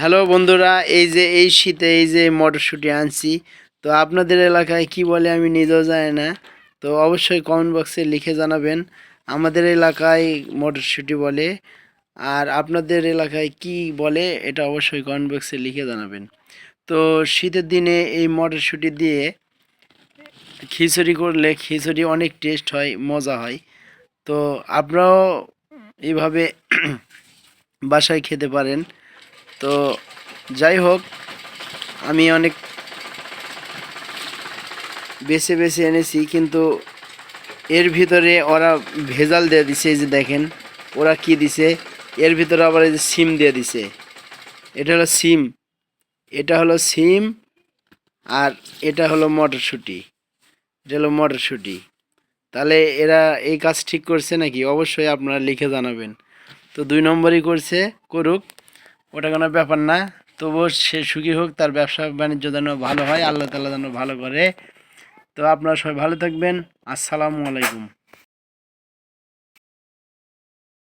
Hello বন্ধুরা, এই যে এই শীতে এই যে মটরশুঁটি আনছি। তো আপনাদের এলাকায় কি বলে আমি নিজেও জানি না। তো অবশ্যই কমেন্ট বক্সে লিখে জানাবেন। আমাদের এলাকায় মটরশুঁটি বলে, আর আপনাদের এলাকায় কি বলে এটা অবশ্যই কমেন্ট বক্সে লিখে জানাবেন। তো শীতের দিনে এই মটরশুঁটি দিয়ে খিচুড়ি করলে খিচুড়ি অনেক টেস্ট হয়, মজা হয়। তো আপনারাও এইভাবে বাসায় খেতে পারেন। তো যাই হোক, আমি অনেক বেছে বেছে এনেছি, কিন্তু এর ভিতরে ওরা ভেজাল দিয়ে দিছে। এই যে দেখেন ওরা কি দিছে, এর ভিতরে আবার এই যে সিম দিয়ে দিছে। এটা হলো সিম, এটা হলো সিম, আর এটা হলো মটরশুঁটি। এটা হলো মটরশুঁটি। তাহলে এরা এই কাজ ঠিক করছে নাকি? অবশ্যই আপনারা লিখে জানাবেন। তো 2 নম্বরই করছে, করুক, ওটা কোনো ব্যাপার না। তবুও সে সুখী হোক, তার ব্যবসা বাণিজ্য যেন ভালো হয়, আল্লাহ তাআলা যেন ভালো করে। তো আপনারা সবাই ভালো থাকবেন। আসসালামু আলাইকুম।